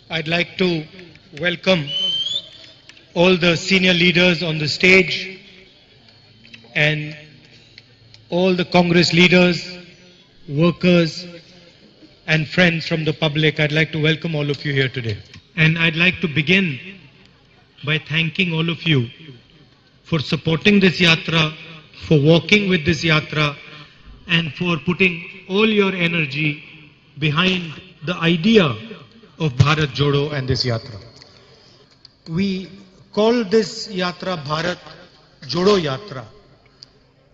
I'd like to welcome all the senior leaders on the stage and all the Congress leaders, workers and friends from the public. I'd like to welcome all of you here today. And I'd like to begin by thanking all of you for supporting this yatra, for walking with this yatra, and for putting all your energy behind the idea of Bharat Jodo and this yatra. We call this yatra Bharat Jodo Yatra,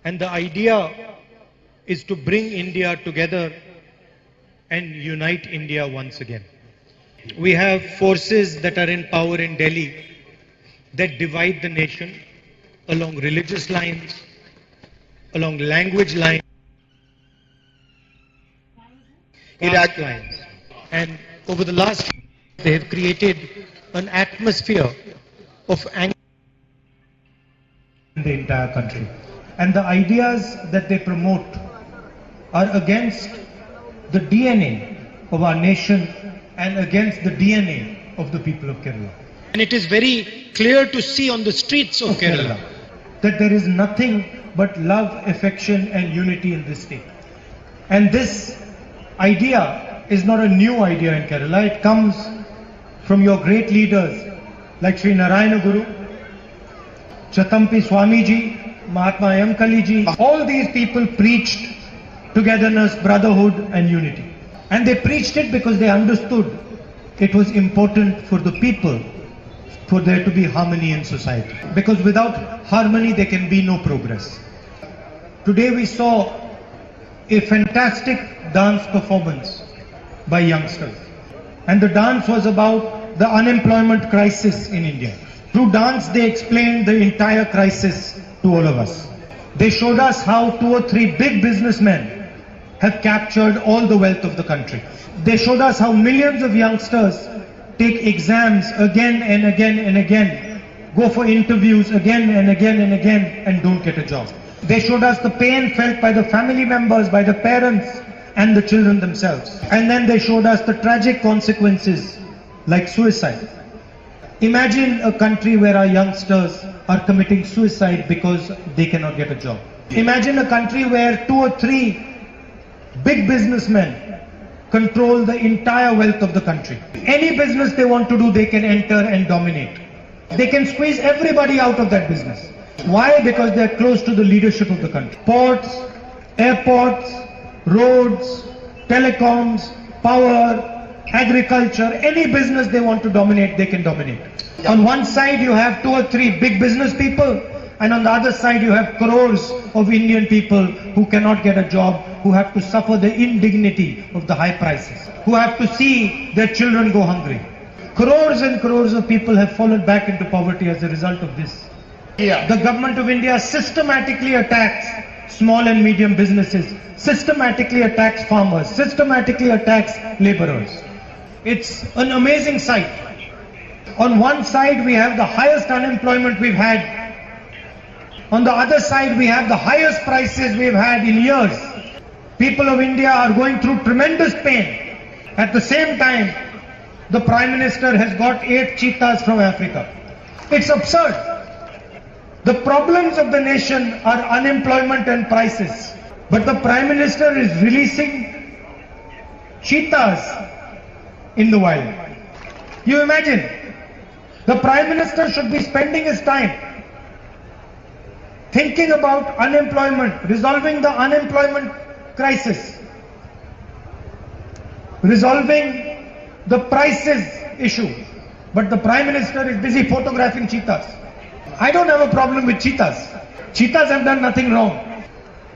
and the idea is to bring India together and unite India once again. We have forces that are in power in Delhi that divide the nation along religious lines, along language lines, caste lines. And over the last year, they have created an atmosphere of anger in the entire country. And the ideas that they promote are against the DNA of our nation and against the DNA of the people of Kerala. And it is very clear to see on the streets of Kerala that there is nothing but love, affection and unity in this state. And this idea is not a new idea in Kerala. It comes from your great leaders like Sri Narayana Guru, Chatampi Swamiji, Mahatma Ayamkali ji. All these people preached togetherness, brotherhood and unity. And they preached it because they understood it was important for the people for there to be harmony in society. Because without harmony there can be no progress. Today we saw a fantastic dance performance by youngsters. And the dance was about the unemployment crisis in India. Through dance they explained the entire crisis to all of us. They showed us how 2 or 3 big businessmen have captured all the wealth of the country. They showed us how millions of youngsters take exams again and again and again, go for interviews again and again and again and don't get a job. They showed us the pain felt by the family members, by the parents and the children themselves. And then they showed us the tragic consequences like suicide. Imagine a country where our youngsters are committing suicide because they cannot get a job. Imagine a country where 2 or 3 big businessmen control the entire wealth of the country. Any business they want to do, they can enter and dominate. They can squeeze everybody out of that business. Why? Because they are close to the leadership of the country. Ports, airports, roads, telecoms, power, agriculture, any business they want to dominate, they can dominate. On one side you have 2 or 3 big business people, and on the other side you have crores of Indian people who cannot get a job, who have to suffer the indignity of the high prices, who have to see their children go hungry. Crores and crores of people have fallen back into poverty as a result of this. The government of India systematically attacks small and medium businesses, systematically attacks farmers, systematically attacks laborers. It's an amazing sight. On one side we have the highest unemployment we've had. On the other side we have the highest prices we've had in years. People of India are going through tremendous pain. At the same time, the Prime Minister has got 8 cheetahs from Africa. It's absurd. The problems of the nation are unemployment and prices. But the Prime Minister is releasing cheetahs in the wild. You imagine, the Prime Minister should be spending his time thinking about unemployment, resolving the unemployment crisis, resolving the prices issue. But the Prime Minister is busy photographing cheetahs. I don't have a problem with cheetahs. Cheetahs have done nothing wrong.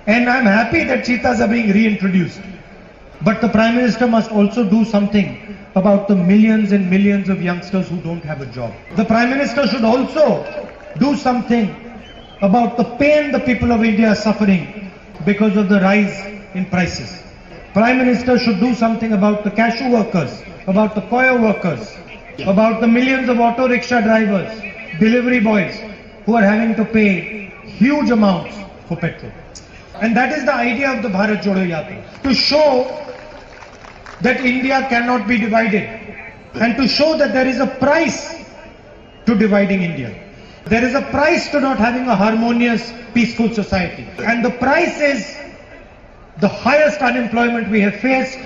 And I'm happy that cheetahs are being reintroduced. But the Prime Minister must also do something about the millions and millions of youngsters who don't have a job. The Prime Minister should also do something about the pain the people of India are suffering because of the rise in prices. Prime Minister should do something about the cashew workers, about the coir workers, about the millions of auto rickshaw drivers, delivery boys who are having to pay huge amounts for petrol. And that is the idea of the Bharat Jodo Yatra, to show that India cannot be divided. and to show that there is a price to dividing India. There is a price to not having a harmonious, peaceful society. And the price is the highest unemployment we have faced,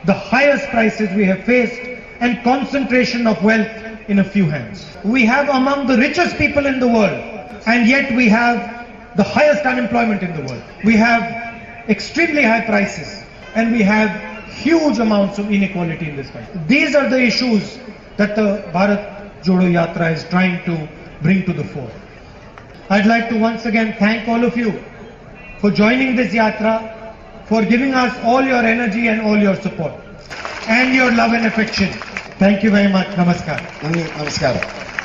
the highest prices we have faced, and concentration of wealth in a few hands. We have among the richest people in the world, and yet we have the highest unemployment in the world. We have extremely high prices, and we have huge amounts of inequality in this country. These are the issues that the Bharat Jodo Yatra is trying to bring to the fore. I'd like to once again thank all of you for joining this yatra, for giving us all your energy and all your support, and your love and affection. Thank you very much. Namaskar. Namaskar.